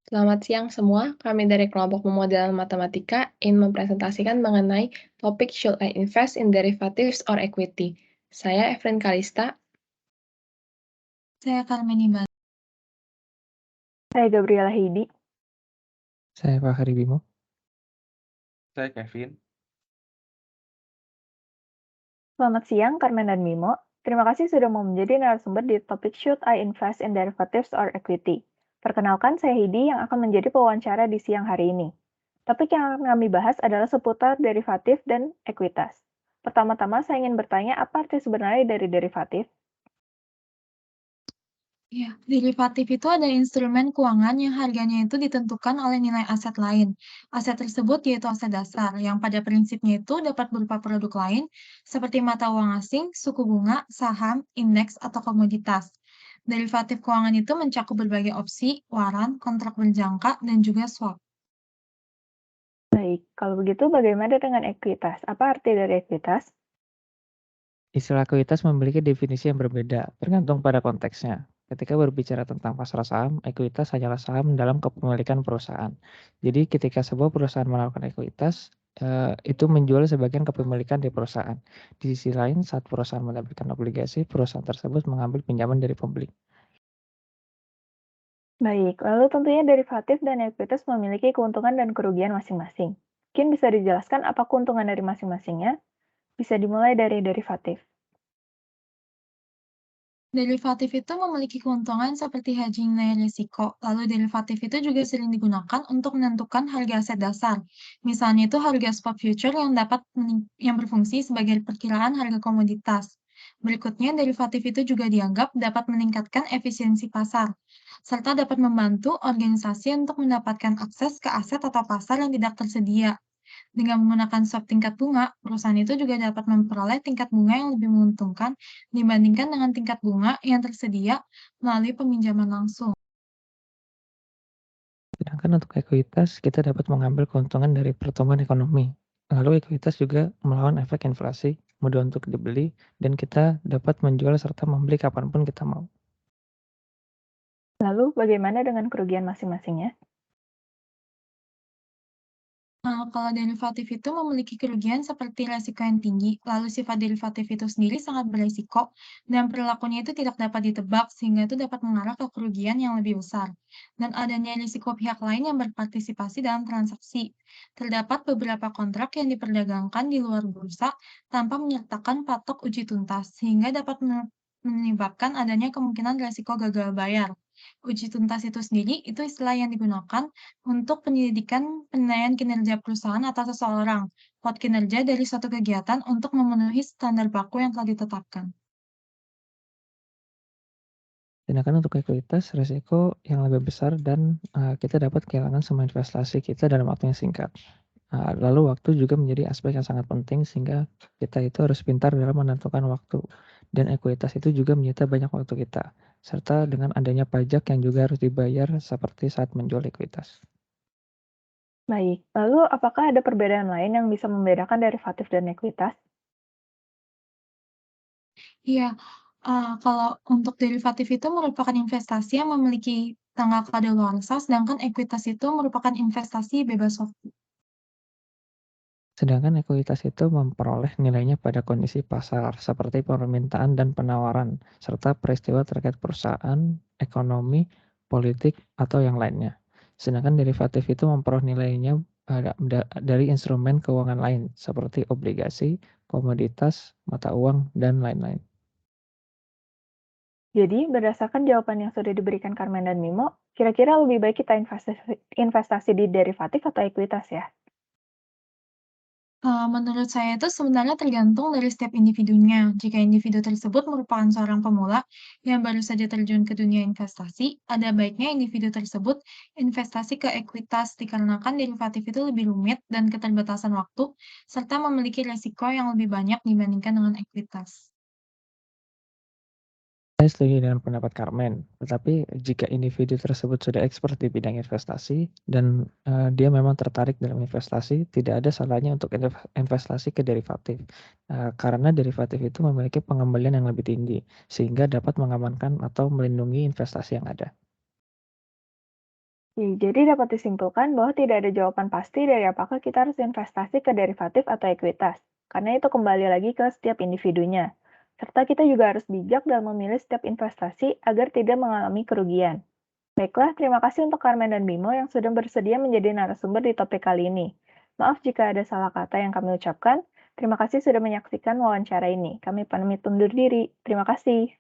Selamat siang semua, kami dari kelompok pemodelan matematika ingin mempresentasikan mengenai topik Should I Invest in Derivatives or Equity? Saya Efren Kalista. Saya Karmini Bal. Saya Gabriela Heidi. Saya Fahri Bimo. Saya Kevin. Selamat siang, Carmen dan Mimo. Terima kasih sudah mau menjadi narasumber di topik Should I Invest in Derivatives or Equity? Perkenalkan, saya Heidi yang akan menjadi pewawancara di siang hari ini. Topik yang akan kami bahas adalah seputar derivatif dan ekuitas. Pertama-tama, saya ingin bertanya apa arti sebenarnya dari derivatif? Ya, derivatif itu ada instrumen keuangan yang harganya itu ditentukan oleh nilai aset lain. Aset tersebut yaitu aset dasar, yang pada prinsipnya itu dapat berupa produk lain seperti mata uang asing, suku bunga, saham, indeks, atau komoditas. Derivatif keuangan itu mencakup berbagai opsi, waran, kontrak berjangka, dan juga swap. Baik, kalau begitu bagaimana dengan ekuitas? Apa arti dari ekuitas? Istilah ekuitas memiliki definisi yang berbeda, tergantung pada konteksnya. Ketika berbicara tentang pasar saham, ekuitas hanyalah saham dalam kepemilikan perusahaan. Jadi ketika sebuah perusahaan melakukan ekuitas, itu menjual sebagian kepemilikan di perusahaan. Di sisi lain, saat perusahaan menerbitkan obligasi, perusahaan tersebut mengambil pinjaman dari pembeli. Baik, lalu tentunya derivatif dan ekuitas memiliki keuntungan dan kerugian masing-masing. Mungkin bisa dijelaskan apa keuntungan dari masing-masingnya? Bisa dimulai dari derivatif. Derivatif itu memiliki keuntungan seperti hedging nilai risiko. Lalu derivatif itu juga sering digunakan untuk menentukan harga aset dasar. Misalnya itu harga spot future yang berfungsi sebagai perkiraan harga komoditas. Berikutnya, derivatif itu juga dianggap dapat meningkatkan efisiensi pasar, serta dapat membantu organisasi untuk mendapatkan akses ke aset atau pasar yang tidak tersedia. Dengan menggunakan swap tingkat bunga, perusahaan itu juga dapat memperoleh tingkat bunga yang lebih menguntungkan dibandingkan dengan tingkat bunga yang tersedia melalui peminjaman langsung. Sedangkan untuk ekuitas, kita dapat mengambil keuntungan dari pertumbuhan ekonomi. Lalu ekuitas juga melawan efek inflasi, mudah untuk dibeli, dan kita dapat menjual serta membeli kapanpun kita mau. Lalu bagaimana dengan kerugian masing-masingnya? Kalau derivatif itu memiliki kerugian seperti resiko yang tinggi, lalu sifat derivatif itu sendiri sangat beresiko, dan perilakunya itu tidak dapat ditebak, sehingga itu dapat mengarah ke kerugian yang lebih besar. Dan adanya risiko pihak lain yang berpartisipasi dalam transaksi. Terdapat beberapa kontrak yang diperdagangkan di luar bursa tanpa menyertakan patok uji tuntas, sehingga dapat menyebabkan adanya kemungkinan risiko gagal bayar. Uji tuntas itu sendiri itu istilah yang digunakan untuk penyelidikan penilaian kinerja perusahaan atau seseorang, plot kinerja dari suatu kegiatan untuk memenuhi standar baku yang telah ditetapkan. Sedangkan untuk ekuitas, risiko yang lebih besar dan kita dapat kehilangan semua investasi kita dalam waktu yang singkat. Lalu waktu juga menjadi aspek yang sangat penting sehingga kita itu harus pintar dalam menentukan waktu. Dan ekuitas itu juga menyita banyak waktu kita. Serta dengan adanya pajak yang juga harus dibayar seperti saat menjual ekuitas. Baik, lalu apakah ada perbedaan lain yang bisa membedakan derivatif dan ekuitas? Iya, kalau untuk derivatif itu merupakan investasi yang memiliki tanggal kadaluarsa, sedangkan ekuitas itu merupakan investasi bebas waktu. Sedangkan ekuitas itu memperoleh nilainya pada kondisi pasar seperti permintaan dan penawaran serta peristiwa terkait perusahaan, ekonomi, politik, atau yang lainnya. Sedangkan derivatif itu memperoleh nilainya dari instrumen keuangan lain seperti obligasi, komoditas, mata uang, dan lain-lain. Jadi, berdasarkan jawaban yang sudah diberikan Carmen dan Mimo, kira-kira lebih baik kita investasi di derivatif atau ekuitas ya? Menurut saya itu sebenarnya tergantung dari setiap individunya. Jika individu tersebut merupakan seorang pemula yang baru saja terjun ke dunia investasi, ada baiknya individu tersebut investasi ke ekuitas dikarenakan derivatif itu lebih rumit dan keterbatasan waktu, serta memiliki risiko yang lebih banyak dibandingkan dengan ekuitas. Saya setuju dengan pendapat Carmen, tetapi jika individu tersebut sudah expert di bidang investasi dan dia memang tertarik dalam investasi, tidak ada salahnya untuk investasi ke derivatif. Karena derivatif itu memiliki pengembalian yang lebih tinggi, sehingga dapat mengamankan atau melindungi investasi yang ada. Jadi dapat disimpulkan bahwa tidak ada jawaban pasti dari apakah kita harus investasi ke derivatif atau ekuitas, karena itu kembali lagi ke setiap individunya. Serta kita juga harus bijak dalam memilih setiap investasi agar tidak mengalami kerugian. Baiklah, terima kasih untuk Carmen dan Bimo yang sudah bersedia menjadi narasumber di topik kali ini. Maaf jika ada salah kata yang kami ucapkan. Terima kasih sudah menyaksikan wawancara ini. Kami pamit undur diri. Terima kasih.